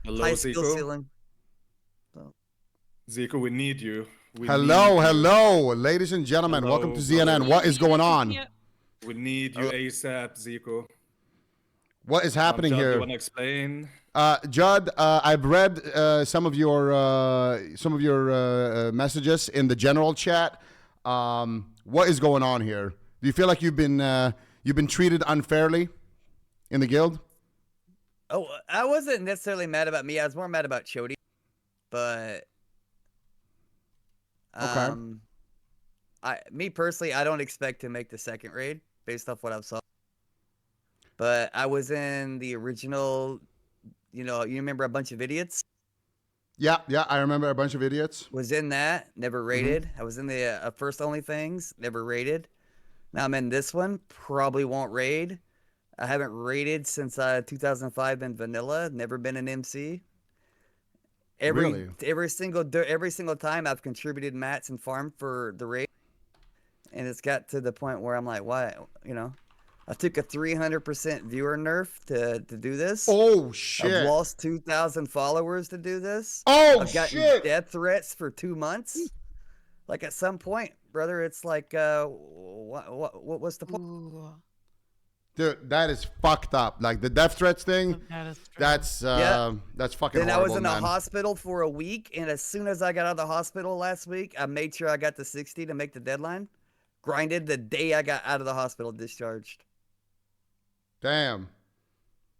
Hello, high skill Ziqo. ceiling. So, Ziqo, we need you. Hello, ladies and gentlemen. Hello, Welcome to brother. ZNN. What is going on? We need you ASAP, Ziqo. What is happening Judd, you here? want to explain? Judd, I've read some of your messages in the general chat. What is going on here? Do you feel like you've been treated unfairly in the guild? oh, I wasn't necessarily mad about me. I was more mad about Chody. But Okay. me personally, I don't expect to make the second raid based off what I've saw. But I was in the original, you remember A Bunch of Idiots? Yeah, I remember A Bunch of Idiots. Was in that, never raided. I was in the first OnlyFangs, never raided. Now I'm in this one, probably won't raid. I haven't raided since 2005 in vanilla, never been an MC. Really? Every single time I've contributed mats and farm for the raid, and it's got to the point where I'm like, why? I took a 300% viewer nerf to do this. Oh shit! I've lost 2,000 followers to do this. Oh I've gotten shit! death threats for 2 months. Like at some point, brother, it's like, what's the point? Ooh, Dude, that is fucked up. Like the death threats thing. that is true. That's fucking Then horrible, I was in man. a hospital for a week, and as soon as I got out of the hospital last week, I made sure I got to 60 to make the deadline. Grinded the day I got out of the hospital, discharged. Damn.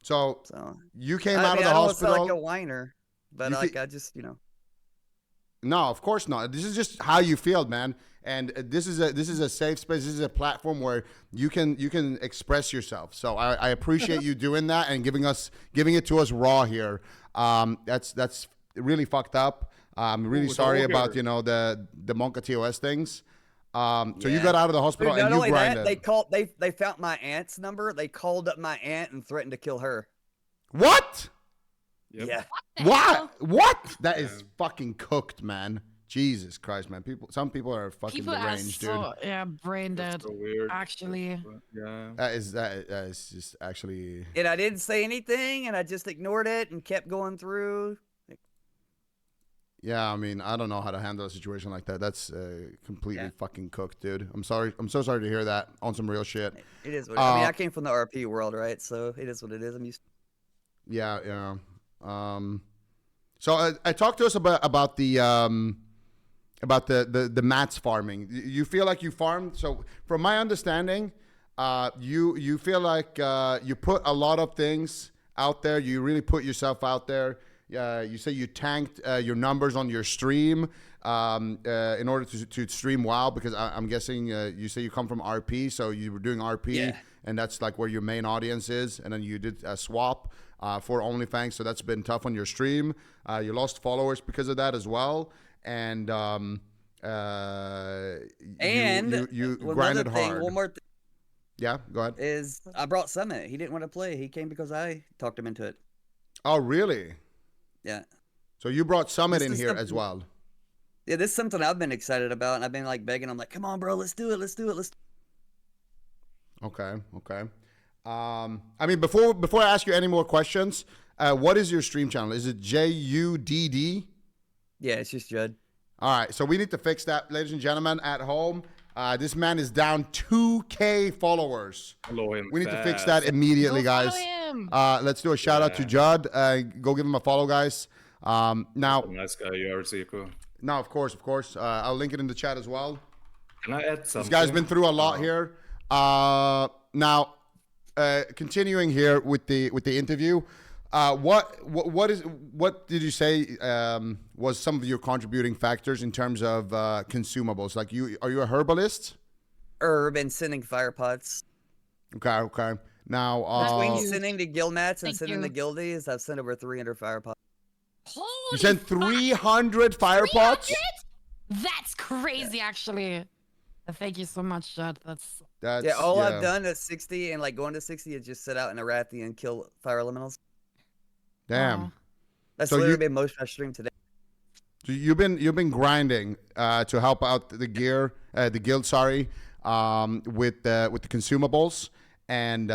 So So you came I out mean, of the I don't hospital. sound like a whiner, but I just No, of course not. This is just how you feel, man. And this is a safe space. This is a platform where you can express yourself. So I appreciate you doing that and giving it to us raw here. That's really fucked up. I'm really sorry about the Monka TOS things. So you got out of the hospital Dude, and not you only grinded. that, they found my aunt's number. They called up my aunt and threatened to kill her. What? Yep. Yeah. What? What? That is fucking cooked, man. Jesus Christ, man. Some people are fucking People are deranged, dude. so brain dead. That's so weird. Actually, Yeah. That is just actually. And I didn't say anything, and I just ignored it and kept going through. Yeah, I mean, I don't know how to handle a situation like that. That's completely fucking cooked, dude. I'm sorry. I'm so sorry to hear that on some real shit. It is what I mean, I came from the RP world, right? So it is what it is. I'm used to Yeah. So I talked to us about the mats farming. You feel like you farmed. So from my understanding, you feel like you put a lot of things out there. You really put yourself out there. You say you tanked your numbers on your stream in order to stream WoW, because I'm guessing you say you come from RP, so you were doing RP, and that's like where your main audience is, and then you did a swap for OnlyFangs, so that's been tough on your stream. You lost followers because of that as well, and you grinded hard. One more thing Yeah, go ahead. is I brought Summit. He didn't want to play. He came because I talked him into it. Oh, really? Yeah. So you brought Summit This in is here the- as well. Yeah, this is something I've been excited about, and I've been like begging. I'm like, come on, bro, let's do it. Okay. I mean, before I ask you any more questions, what is your stream channel? Is it JUDD? Yeah, it's just Judd. All right, so we need to fix that, ladies and gentlemen at home. This man is down 2K followers. Follow him We need to fix fast. that immediately, Go follow guys. him. Let's do a shout out to Judd. Go give him a follow, guys. Now, Nice guy you are, Ziqo. no, of course. I'll link it in the chat as well. Can I add something? This guy's been through a lot here. Now, continuing here with the interview, what did you say was some of your contributing factors in terms of consumables? Like, are you a herbalist? Herb and sending fire pots. Okay. Now, Between sending to guild mats and Thank sending you. to guildies, I've sent over 300 fire pots. you Holy sent 300 fire pots. 300? That's crazy, actually. Thank you so much, Judd. That's Yeah, all I've done at 60 and like going to 60 is just sit out in a Arathi and kill fire elementals. Damn. Wow. That's So literally you- been most of my stream today. So you've been grinding to help out the guild, with the consumables, and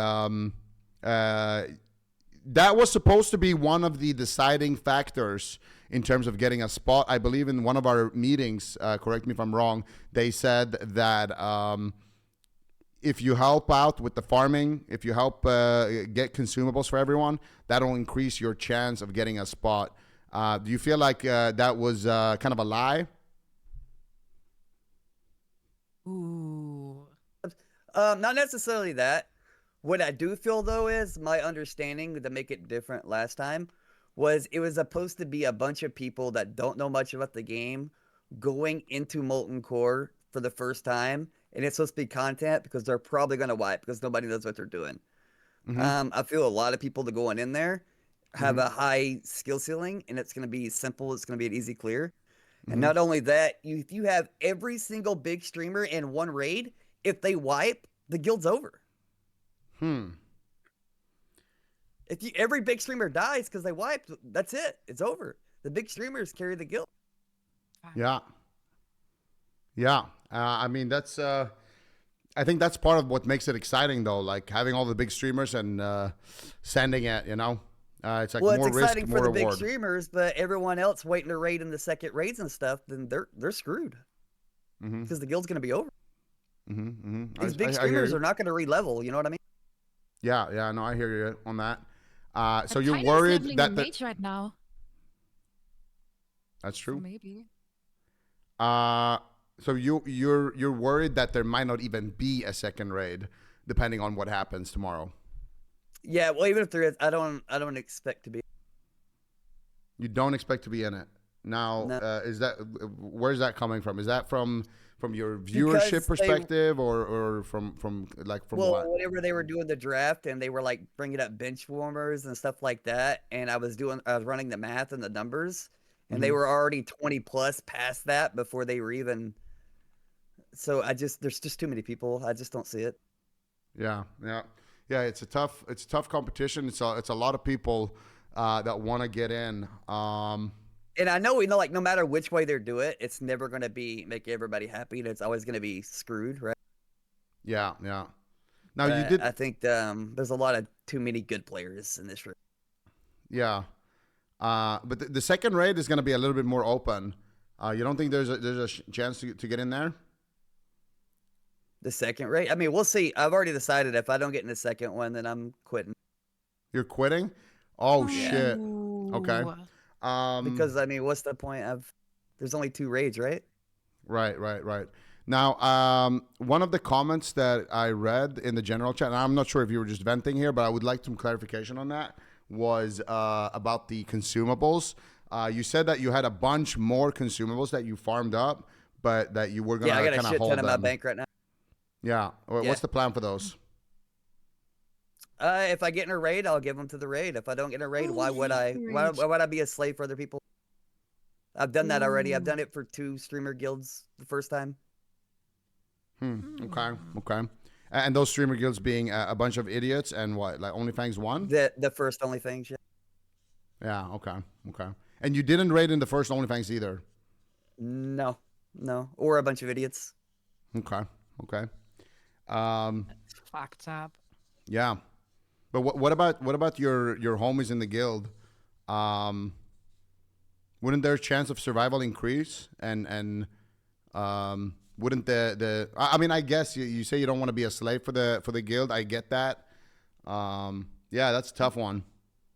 that was supposed to be one of the deciding factors in terms of getting a spot. I believe in one of our meetings, correct me if I'm wrong, they said that if you help out with the farming, if you help get consumables for everyone, that'll increase your chance of getting a spot. Do you feel like that was kind of a lie? Ooh. Not necessarily that. What I do feel though is my understanding to make it different last time was it was supposed to be a bunch of people that don't know much about the game going into Molten Core for the first time, and it's supposed to be content because they're probably going to wipe because nobody knows what they're doing. I feel a lot of people that going in there have a high skill ceiling, and it's going to be simple. It's going to be an easy clear. And not only that, if you have every single big streamer in one raid, if they wipe, the guild's over. If every big streamer dies because they wiped, that's it. It's over. The big streamers carry the guild. Yeah. I mean, that's. I think that's part of what makes it exciting, though. Like having all the big streamers and sending it. You know, it's like Well, more it's risk, exciting more for the reward. big streamers, but everyone else waiting to raid in the second raids and stuff, then they're screwed because the guild's going to be over. These big streamers are not going to re-level. You know what I mean? Yeah. No, I hear you on that. So But you're China's worried leveling that in Mage right now. that's So true. maybe. So you're worried that there might not even be a second raid, depending on what happens tomorrow. Yeah. Well, even if there is, I don't expect to be. You don't expect to be in it. Now, No. where's that coming from? Is that from your viewership Because perspective or from Well, what? whenever they were doing the draft and they were like bringing up bench warmers and stuff like that, and I was running the math and the numbers, and they were already 20 plus past that before they were even. So there's just too many people. I just don't see it. Yeah. It's a tough competition. It's a lot of people that want to get in. And I know we know, like, no matter which way they do it, it's never going to make everybody happy. And it's always going to be screwed, right? Yeah. Now you did. I think there's a lot of too many good players in this room. Yeah. But the second raid is going to be a little bit more open. You don't think there's a chance to get in there? The second raid? I mean, we'll see. I've already decided if I don't get in the second one, then I'm quitting. You're quitting? Oh Yeah. shit. Okay. Ooh. Because, I mean, what's the point of... There's only 2 raids, right? Right. Now, one of the comments that I read in the general chat, and I'm not sure if you were just venting here, but I would like some clarification on that, was about the consumables. You said that you had a bunch more consumables that you farmed up, but that you were going to Yeah, I got kind a of shit hold ton in my them. bank right now. Yeah. Yeah. What's the plan for those? If I get in a raid, I'll give them to the raid. If I don't get in a raid, why would I? Why would I be a slave for other people? I've done that already. I've done it for 2 streamer guilds the first time. Okay. And those streamer guilds being a bunch of idiots and what, like OnlyFangs 1? The first OnlyFangs. Yeah. Okay. And you didn't raid in the first OnlyFangs either. No, or a bunch of idiots. Okay. That's fucked up. Yeah. But what about your homies in the guild? Wouldn't their chance of survival increase? And wouldn't I mean, I guess you say you don't want to be a slave for the guild. I get that. Yeah, that's a tough one.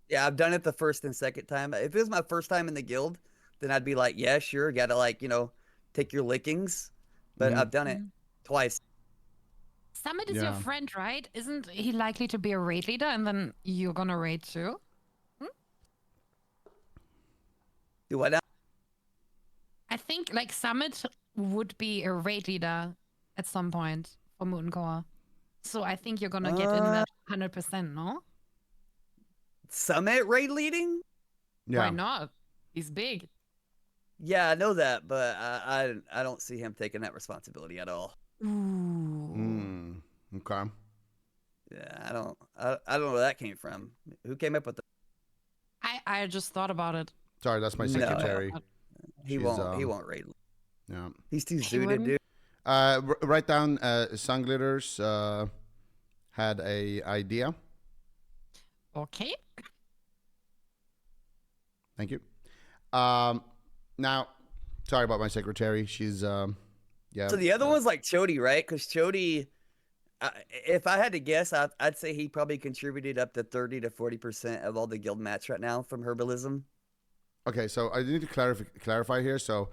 Yeah, I've done it the first and second time. If it was my first time in the guild, then I'd be like, yeah, sure, gotta take your lickings. But I've done it twice. Summit is your friend, right? Isn't he likely to be a raid leader and then you're gonna raid too? Do what now? I think like Summit would be a raid leader at some point for Mutant Core. So I think you're gonna get in that 100%, no? Summit raid leading? Yeah. Why not? He's big. Yeah, I know that, but I don't see him taking that responsibility at all. Ooh. Okay. Yeah, I don't know where that came from. Who came up with that? I just thought about it. Sorry, that's my No. secretary. He She's, won't raid. Yeah. He's too She suited, wouldn't? dude. Write down Sun Glitters had a idea. Okay. Thank you. Now, sorry about my secretary. She's yeah. So the other one's like Chody, right? Because Chody, if I had to guess, I'd say he probably contributed up to 30 to 40% of all the guild match right now from herbalism. Okay, so I need to clarify here. So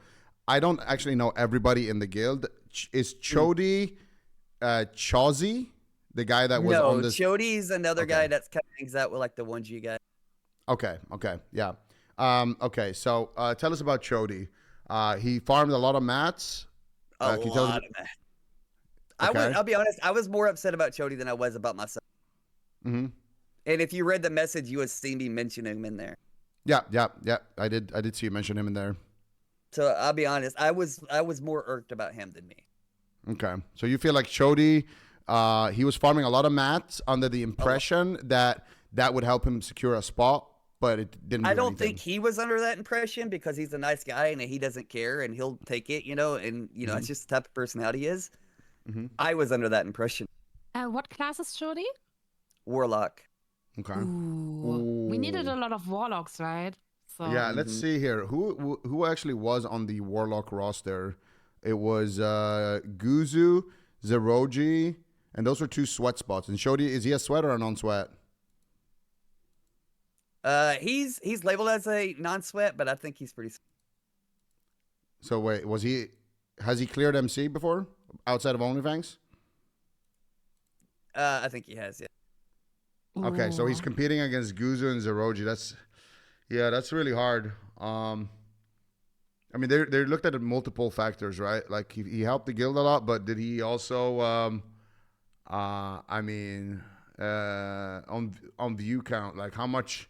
I don't actually know everybody in the guild. Is Chody Chauzy the guy that was on this? No, Chody's another guy that's kind of hangs out with like the 1G guy. Okay, yeah. Okay, so tell us about Chody. He farmed a lot of mats. A lot of mats. Okay. I'll be honest, I was more upset about Chody than I was about myself. Mm-hmm. And if you read the message, you would see me mention him in there. Yeah. I did see you mention him in there. So I'll be honest, I was more irked about him than me. Okay, so you feel like Chody, he was farming a lot of mats under the impression that would help him secure a spot, but it didn't. I don't think he was under that impression because he's a nice guy and he doesn't care and he'll take it, and it's just the type of personality he is. Mm-hmm. I was under that impression. What class is Jody? Warlock. Okay. Ooh. We needed a lot of warlocks, right? So Yeah, let's see here. Who actually was on the Warlock roster? It was Guzu, Zeroji, and those were 2 sweat spots. And Chody, is he a sweat or a non-sweat? He's labeled as a non-sweat, but I think he's pretty. So wait, has he cleared MC before outside of OnlyFangs? I think he has, yeah. Okay, so he's competing against Guzu and Zeroji. That's really hard. I mean, they looked at multiple factors, right? Like he helped the guild a lot, but did he also, on view count, like how much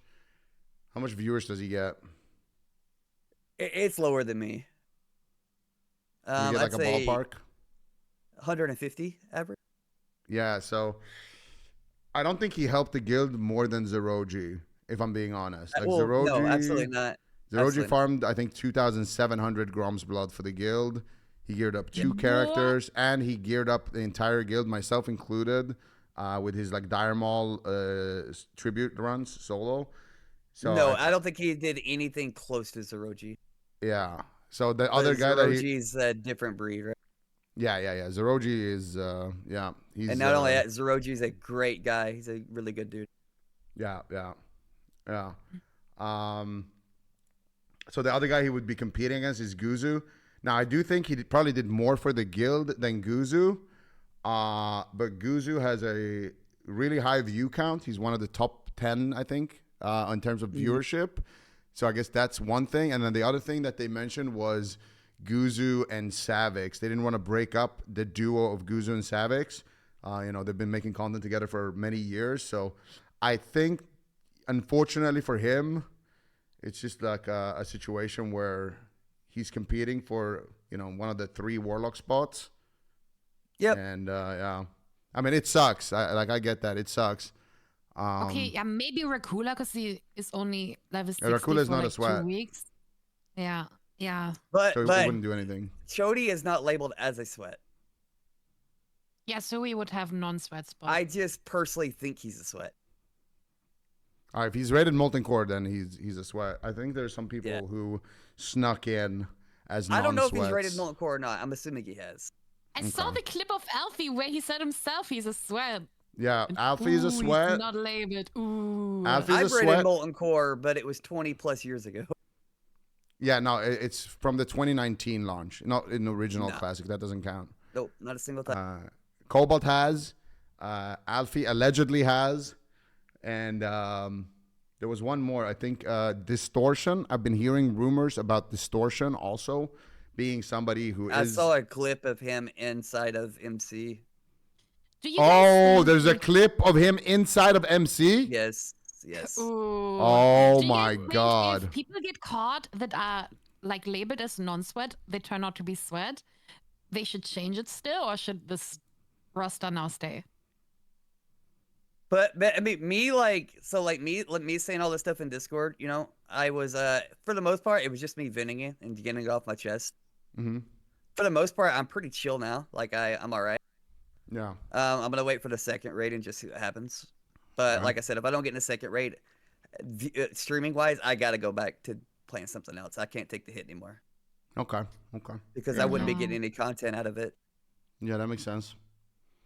viewers does he get? It's lower than me. You get like I'd a say ballpark? 150 average. Yeah, so I don't think he helped the guild more than Zeroji, if I'm being honest. Like Zeroji, no, absolutely not. Zeroji farmed, I think, 2,700 grams blood for the guild. He geared up 2 characters, and he geared up the entire guild, myself included, with his like Dire Maul tribute runs solo. So no, I don't think he did anything close to Zeroji. Yeah. So the other guy Zeroji's a different breed, right? Yeah. Zeroji is he's, and not only that, Zeroji's a great guy. He's a really good dude. Yeah. So the other guy he would be competing against is Guzu. Now I do think he probably did more for the guild than Guzu, but Guzu has a really high view count. He's one of the top 10, I think, in terms of viewership. So I guess that's one thing. And then the other thing that they mentioned was Guzu and Savix. They didn't want to break up the duo of Guzu and Savix. They've been making content together for many years. So I think, unfortunately for him, it's just like a situation where he's competing for, one of the 3 Warlock spots. Yep. And I mean, it sucks. I get that. It sucks. Okay, yeah, maybe Rakula, because he is only level 60 Rakula is for not like a sweat. 2 weeks. Yeah. But So he wouldn't do anything. Chody is not labeled as a sweat. Yeah, so we would have non-sweat spots. I just personally think he's a sweat. All right, if he's rated Molten Core, then he's a sweat. I think there's some people who snuck in as non-sweats. I don't know if he's rated Molten Core or not. I'm assuming he has. I saw the clip of Alfie where he said himself he's a sweat. Yeah, Alfie's a sweat. He's not labeled. Ooh. Alfie's a I've sweat. rated Molten Core, but it was 20 plus years ago. Yeah, no, it's from the 2019 launch, not in the original classic. That doesn't count. Nope, not a single time. Cobalt has, Alfie allegedly has, and there was one more. I think Distortion. I've been hearing rumors about Distortion also being somebody who I saw a clip of him inside of MC. There's a clip of him inside of MC? Yes. Ooh. Oh Do my you think God. If people get caught that are like labeled as non-sweat, they turn out to be sweat, they should change it still, or should this roster now stay? But I mean, me saying all this stuff in Discord, I was, for the most part, it was just me venting it and getting it off my chest. Mm-hmm. For the most part, I'm pretty chill now. Like, I'm all right. Yeah. I'm going to wait for the second raid and just see what happens. But like I said, if I don't get in the second raid, Streaming wise, I got to go back to playing something else. I can't take the hit anymore Okay. Okay. because Yeah, I wouldn't be no. getting any content out of it. Yeah, that makes sense.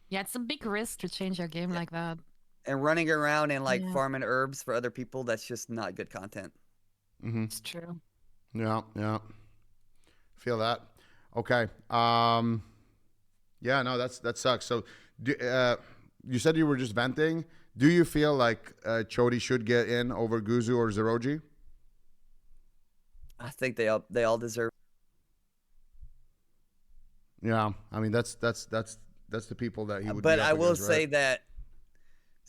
Yeah, it's a big risk to change your game like that. And running around and like Yeah. farming herbs for other people, that's just not good content. Mm-hmm. It's true. Yeah. Yeah. Feel that. Okay. Yeah. No, that sucks. So, you said you were just venting. Do you feel like Chody should get in over Guzu or Zeroji? I think they all deserve. Yeah. I mean, that's the people that he would. But be up I will against, say right? that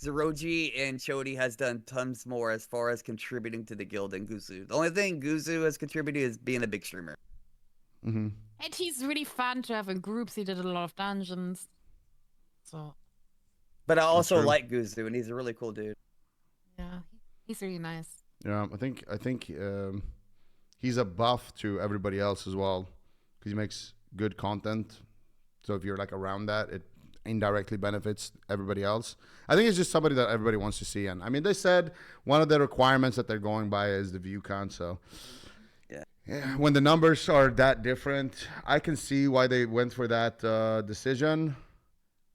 Zeroji and Chody has done tons more as far as contributing to the guild than Guzu. The only thing Guzu has contributed is being a big streamer. Mm-hmm. And he's really fun to have in groups. He did a lot of dungeons. So, But I also true. like Guzu, and he's a really cool dude. yeah, he's really nice. Yeah. I think he's a buff to everybody else as well because he makes good content. So if you're like around that, it indirectly benefits everybody else. I think it's just somebody that everybody wants to see. And I mean, they said one of the requirements that they're going by is the view count. So yeah, when the numbers are that different, I can see why they went for that decision.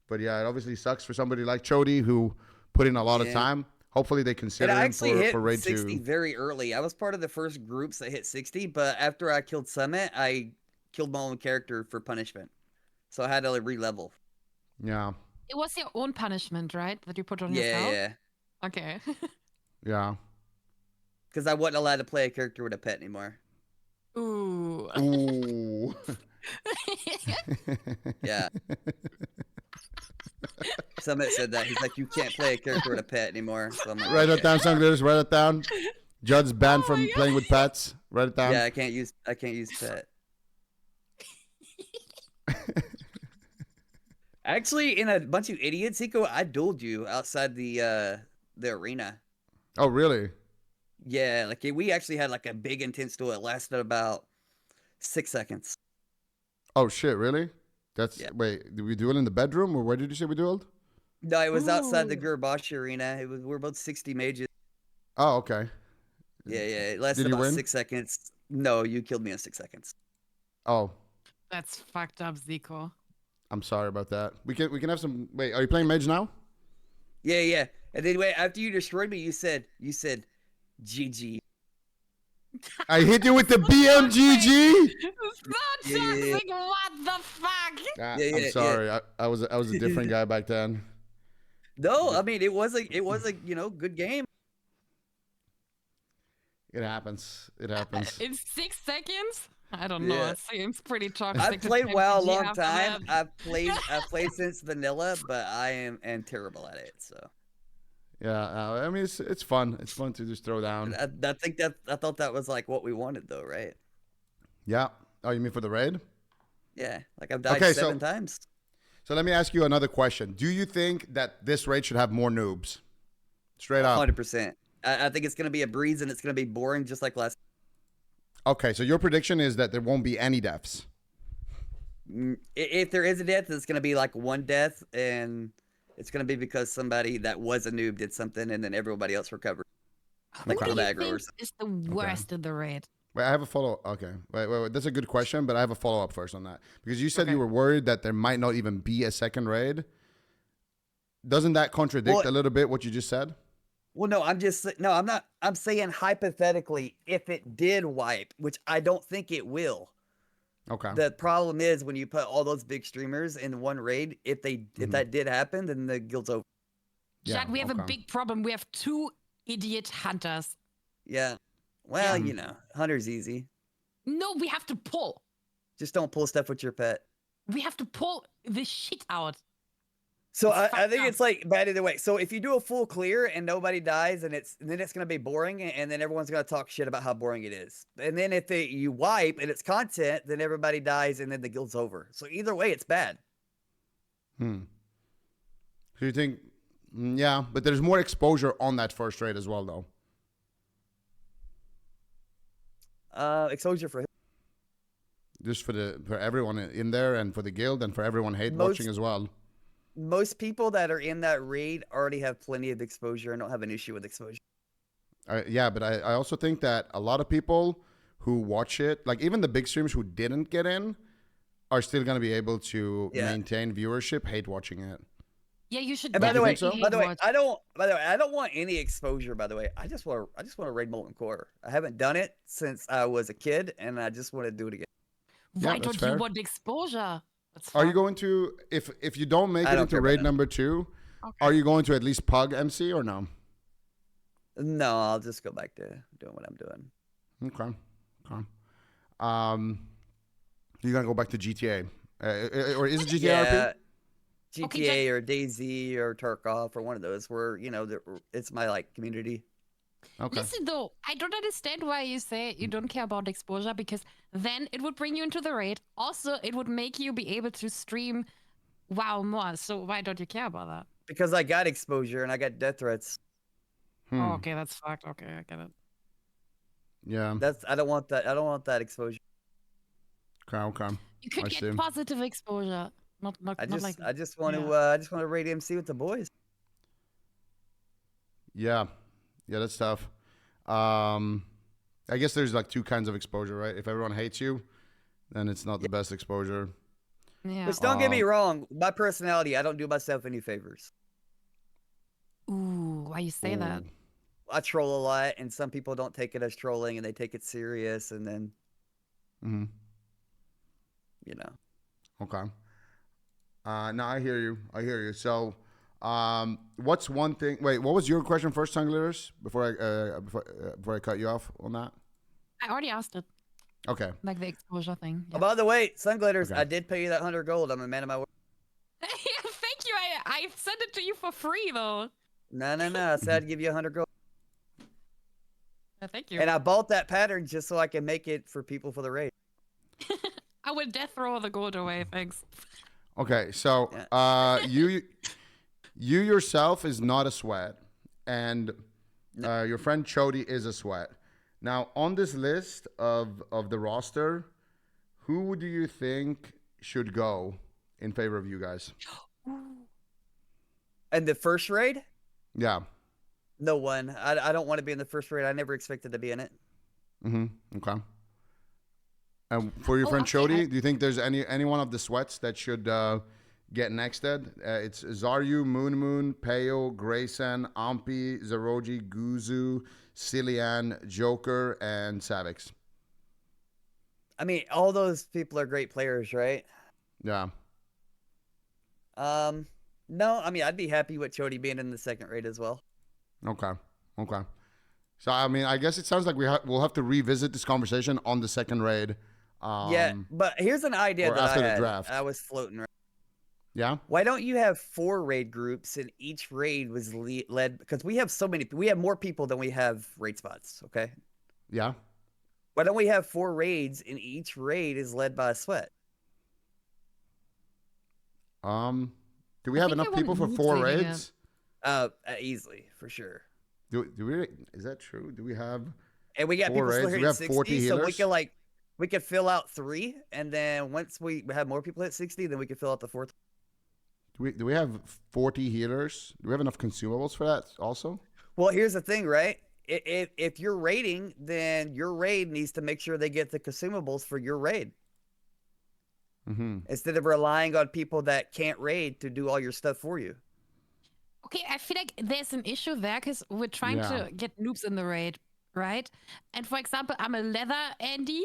But yeah, it obviously sucks for somebody like Chody who put in a lot of Yeah. time. Hopefully they And consider I him actually for hit Raid 60 2. very early. I was part of the first groups that hit 60, but after I killed Summit, I killed my own character for punishment. So I had to re-level. Yeah, It was your own punishment, right? That you put on Yeah, yourself? yeah. Okay. yeah. Because I wasn't allowed to play a character with a pet anymore. Ooh. Ooh. Yeah. Summit said that. He's like, you can't play a character with a pet anymore. So I'm like, Write okay. that down, Sunglares. Write it down. Judd's banned Oh from my playing with pets. Write it down. Yeah, I can't use pet. Actually, in a bunch of idiots, Ziqo, I dueled you outside the arena. Oh, really? Yeah, like we actually had like a big intense duel. It lasted about 6 seconds. Oh, shit, really? That's Yeah. Wait, did we duel in the bedroom or where did you say we dueled? No, it was outside the Ooh. Gurbashi arena. We're both 60 mages. Oh, okay. Yeah, it lasted Did you about win? 6 seconds. No, you killed me in 6 seconds. Oh, That's fucked up, Zico. I'm sorry about that. We can have some. Wait, are you playing Mage now? Yeah. And then wait, after you destroyed me, you said GG. I hit you with the BMGG. So Yeah. toxic. What the fuck? Ah, Yeah, I'm sorry. I was a different guy back then. No, I mean it was a good game. It happens. It happens. In 6 seconds? I don't know. Yeah. It seems pretty toxic. I've to played play WoW a PG long after time. that. I've played since vanilla, but I am terrible at it. So Yeah, I mean it's fun. It's fun to just throw down. I thought that was like what we wanted though, right? Yeah. Oh, you mean for the raid? Yeah, like I've died Okay, 7 times. So let me ask you another question. Do you think that this raid should have more noobs? Straight up. 100%. I think it's gonna be a breeze and it's gonna be boring just like last. Okay, so your prediction is that there won't be any deaths. If there is a death, it's gonna be like one death, and it's gonna be because somebody that was a noob did something, and then everybody else recovered. Like Who do the you aggro or think something. is the worst in the raid? Wait, I have a follow. Okay, wait. That's a good question, but I have a follow up first on that because you said Okay. you were worried that there might not even be a second raid. Doesn't that contradict a little bit what you just said? Well, no, I'm not. I'm saying hypothetically, if it did wipe, which I don't think it will. Okay. The problem is when you put all those big streamers in one raid, if that did happen, then the guild's over. Yeah, Chad, we have a okay. big problem. We have 2 idiot hunters. Yeah. Well, Yeah. hunter's easy. No, we have to pull. Just don't pull stuff with your pet. We have to pull the shit out. So It's I think fucked it's like bad either way. So if you do a full clear and nobody dies, and then it's gonna be boring, and then everyone's gonna talk shit about how boring it is. And then if you wipe and it's content, then everybody dies, and then the guild's over. So either way, it's bad. So you think? Yeah, but there's more exposure on that first raid as well, though. Exposure for Just for everyone in there and for the guild and for everyone watching as well. most people that are in that raid already have plenty of exposure and don't have an issue with exposure. Yeah, but I also think that a lot of people who watch it, like even the big streamers who didn't get in, are still going to be able to Yeah. maintain viewership, hate watching it. Yeah, you should And by the way, definitely by the way, hate watch. I don't want any exposure. By the way, I just want to raid Molten Core. I haven't done it since I was a kid, and I just want to do it again. Yeah, Why that's don't fair. you want exposure? That's Are you fucked. going to, if you don't make I it don't into care about raid that. number 2, Okay. are you going to at least pug MC or no? No, I'll just go back to doing what I'm doing. Okay. You're gonna go back to GTA, or is it GTA Yeah, RP? Okay, GTA or DayZ or Tarkov or one of those where it's my like community. Okay. Listen though, I don't understand why you say you don't care about exposure, because then it would bring you into the raid. Also, it would make you be able to stream WoW more. So why don't you care about that? Because I got exposure and I got death threats. Oh, okay, that's fucked. Okay, I get it. Yeah. I don't want that. I don't want that exposure. Okay. You could I get see. positive exposure. Not I like just want to yeah. I just want to raid MC with the boys. Yeah, that's tough. I guess there's like 2 kinds of exposure, right? If everyone hates you, then it's not the best exposure. Yeah. Which don't get me wrong, my personality, I don't do myself any favors. Ooh, why you say that? Ooh. I troll a lot, and some people don't take it as trolling, and they take it serious, and then Mm-hmm. Okay. No, I hear you. So, what's one thing? Wait, what was your question first, Sunglitters? Before I cut you off on that. I already asked it. Okay. Like the exposure thing. Oh, by the way, Sunglitters, Okay. I did pay you that 100 gold. I'm a man of my word. Thank you. I sent it to you for free though. No. I said I'd give you 100 gold. Thank you. And I bought that pattern just so I can make it for people for the raid. I would death throw the gold away. Thanks. Okay. So, you yourself is not a sweat, and your friend Chody is a sweat. Now, on this list of the roster, who do you think should go in favor of you guys? And the first raid? Yeah. No one. I don't want to be in the first raid. I never expected to be in it. Okay. And for your friend Chody, do you think there's any one of the sweats that should get nexted? It's Zaryu, Moon, Peo, Grayson, Ampi, Zeroji, Guzu, Cillian, Joker, and Savix. I mean, all those people are great players, right? Yeah. No, I mean, I'd be happy with Chody being in the second raid as well. Okay. So, I mean, I guess it sounds like we'll have to revisit this conversation on the second raid. Yeah, but here's an idea or that after I the had. draft. I was floating around. Yeah? Why don't you have 4 raid groups and each raid was led because we have more people than we have raid spots, okay? Yeah? Why don't we have 4 raids and each raid is led by a sweat? Do we have think enough I want people for Meat 4 leading it. raids? Easily, for sure. Do we? Is that true? Do we have? And we got 4 people still raids? hitting We have 60, 40 so we healers? could we could fill out 3, and then once we have more people hit 60, then we could fill out the 4th. Do we have 40 healers? Do we have enough consumables for that also? Well, here's the thing, right? If you're raiding, then your raid needs to make sure they get the consumables for your raid. Instead of relying on people that can't raid to do all your stuff for you. Okay, I feel like there's an issue there because we're trying to get noobs in the raid, right? And for example, I'm a leather Andy.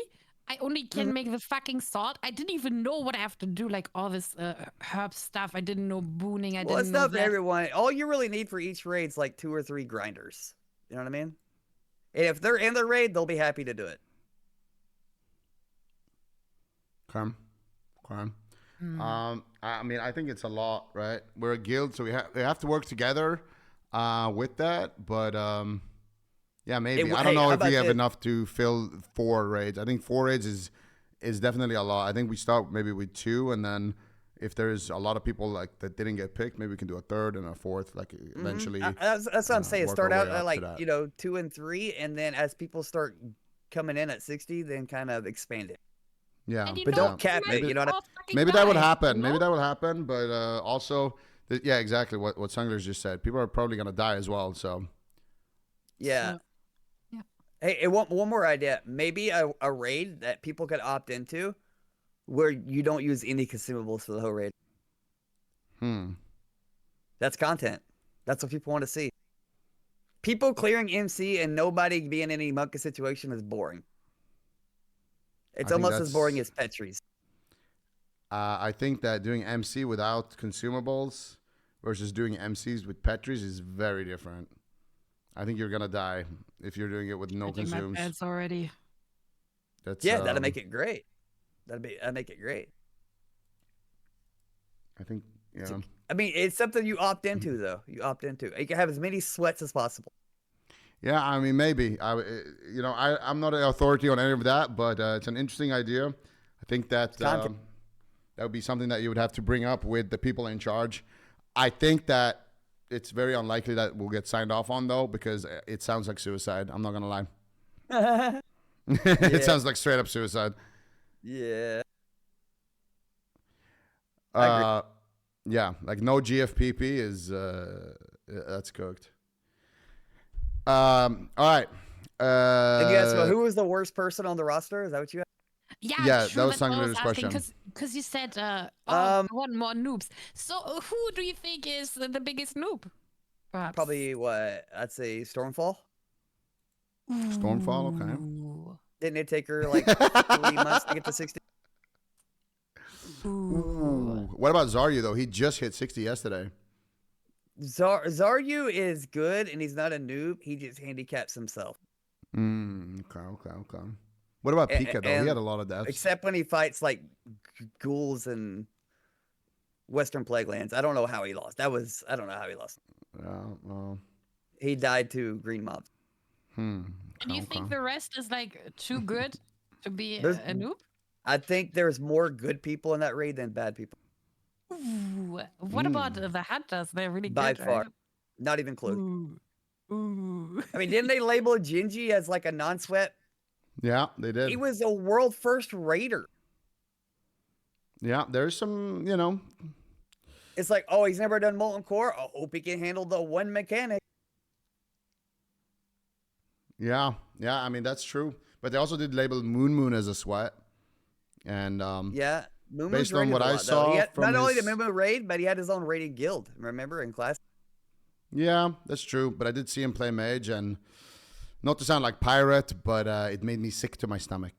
I only can make the fucking sword. I didn't even know what I have to do, like all this herb stuff. I didn't know booning. Well, it's didn't know not for that. everyone. All you really need for each raid is like 2 or 3 grinders. You know what I mean? And if they're in the raid, they'll be happy to do it. Okay. I mean, I think it's a lot, right? We're a guild, so we have to work together with that. But yeah, maybe. I don't know if we have enough to fill 4 raids. I think 4 raids is definitely a lot. I think we start maybe with 2, and then if there's a lot of people like that didn't get picked, maybe we can do a 3rd and a 4th, like eventually. That's what I'm saying. work Start our out way at up like, to that. 2 and 3, and then as people start coming in at 60, then kind of expand it. Yeah, And you But know, don't cap you it, you know what I all fucking maybe that would die, happen. you Maybe know? that would happen. But also, yeah, exactly what Sungler's just said. People are probably gonna die as well. So Yeah. Hey, one more idea. Maybe a raid that people could opt into where you don't use any consumables for the whole raid. That's content. That's what people want to see. People clearing MC and nobody being in any monkey situation is boring. It's almost as boring as Petrie's. I think that doing MC without consumables versus doing MCs with Petrie's is very different. I think you're gonna die if you're doing it with no consumes. That's already. That's that'll make it great. That'll make it great. I think I mean, it's something you opt into, though. You opt into. You can have as many sweats as possible. Yeah, I mean, maybe. I'm not an authority on any of that, but it's an interesting idea. I think that that would be something that you would have to bring up with the people in charge. I think that it's very unlikely that we'll get signed off on, though, because it sounds like suicide. I'm not going to lie. It sounds like straight up suicide. Yeah. Yeah, like no GFPP is that's cooked. All right. Did you ask who was the worst person on the roster? Is that what you asked? Yeah, true, that was Sangre's question. Because you said one more noobs. So who do you think is the biggest noob? Perhaps? Probably what I'd say Stormfall. Stormfall, okay. Didn't it take her like 3 months to get to 60? Ooh. What about Zaryu though? He just hit 60 yesterday. Zaryu is good, and he's not a noob. He just handicaps himself. Okay. What about Pika though? He had a lot of deaths. Except when he fights like ghouls and Western Plague Lands. I don't know how he lost. I don't know how he lost. Well. He died to green mobs. And you think the rest is like too good to be a noob? I think there's more good people in that raid than bad people. Ooh. What about the hunters? They're really By good, far. right? Not even close. Ooh. I mean, didn't they label Gingy as like a non-sweat? Yeah, they did. He was a world first raider. Yeah, there's some, It's like, oh, he's never done Molten Core. I hope he can handle the one mechanic. Yeah, I mean, that's true. But they also did label Moon as a sweat. And yeah, based on what I saw, not only the Moon raid, but he had his own raiding guild. Remember in class? Yeah, that's true. But I did see him play mage, and not to sound like pirate, but it made me sick to my stomach.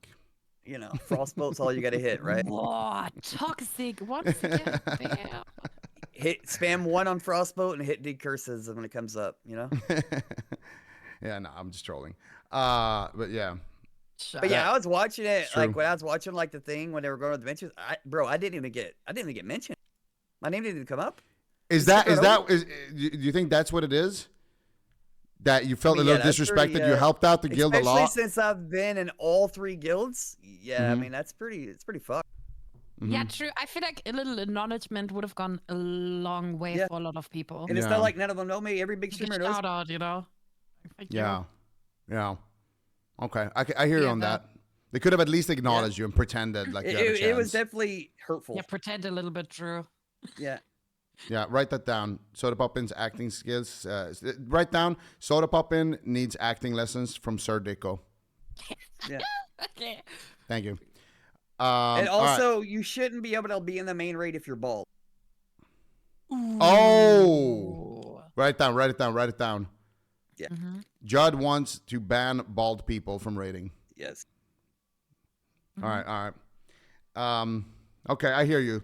Frostbolt's all you got to hit, right? Oh, toxic! Once again, bam. Hit spam 1 on Frostbolt and hit D curses when it comes up. Yeah, no, I'm just trolling. But yeah. But yeah, I was watching it like when I was watching like the thing when they were going to the benches. I didn't even get mentioned. My name didn't even come up. Do you think that's what it is? That you felt a little disrespected. You helped out the guild a lot. Especially since I've been in all 3 guilds. Yeah, I mean it's pretty fucked. Yeah, true. I feel like a little acknowledgement would have gone a long way for a lot of people. And it's not like none of them know me. Every big streamer knows. Shout out, Yeah. Okay, I hear you on that. They could have at least acknowledged you and pretended like you had a chance. It was definitely hurtful. Yeah, pretend a little bit, true. Yeah. Yeah, write that down. Soda Poppin's acting skills. Write down Soda Poppin needs acting lessons from Sir Ziqo. Yeah. Okay. Thank you. And also, you shouldn't be able to be in the main raid if you're bald. Ooh. Oh! Write it down. Yeah. Judd wants to ban bald people from raiding. Yes. All right. Okay, I hear you.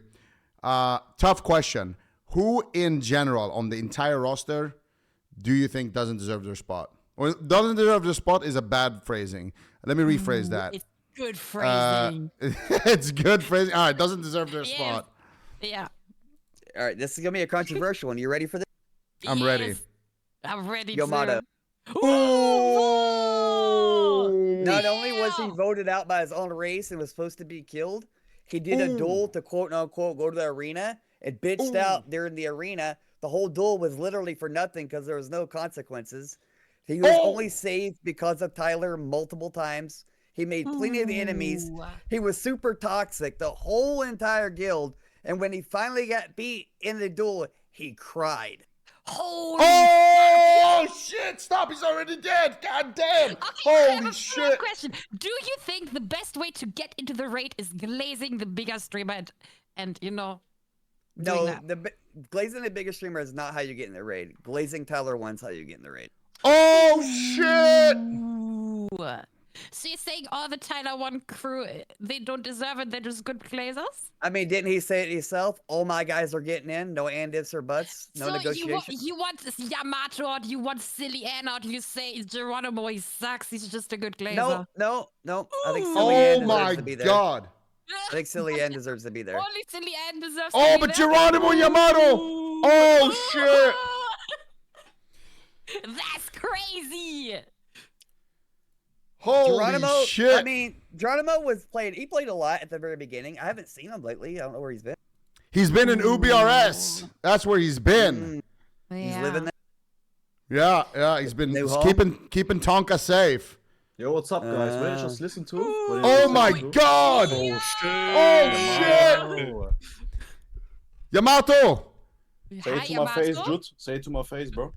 Tough question. Who in general on the entire roster do you think doesn't deserve their spot? Or doesn't deserve their spot is a bad phrasing. Let me rephrase that. It's good phrasing. It's good phrasing. All right, doesn't deserve their spot. Yeah. All right, this is going to be a controversial one. You ready for this? I'm ready. I'm ready. Yamato. Ooh! Not only was he voted out by his own race and was supposed to be killed, he did a duel to quote unquote go to the arena and bitched out during the arena. The whole duel was literally for nothing because there was no consequences. He was only saved because of Tyler multiple times. He made plenty of enemies. He was super toxic, the whole entire guild. And when he finally got beat in the duel, he cried. Holy Oh shit! Stop! He's already dead. God damn! Okay, I have Holy a shit! question. Do you think the best way to get into the raid is glazing the bigger streamer and doing No, that? glazing the biggest streamer is not how you get in the raid. Glazing Tyler 1's how you get in the raid. Oh shit! Ooh. So you're saying all the Tyler 1 crew, they don't deserve it, they're just good glazers? I mean, didn't he say it himself? All my guys are getting in. No and ifs or buts. No so negotiation. you want Yamato out, you want Silly Ann out, you say Geronimo, he sucks, he's just a good glazer. No. I think Silly Oh Ann my deserves to be there. god! I think Silly Ann deserves to be there. Only Silly Ann deserves to Oh, be but there? Geronimo Yamato! Oh shit! That's crazy! Holy Geronimo, shit! I mean, Geronimo he played a lot at the very beginning. I haven't seen him lately. I don't know where he's been. He's been in UBRS. That's where he's been. He's living there. Yeah. He's been New keeping Tonka safe. Yo, what's up, guys? What did you just listen to? What did you Oh just my listen to? god! Oh shit! Oh shit! Oh. Yamato! Say it to my face, Judd. Say it to my face, bro.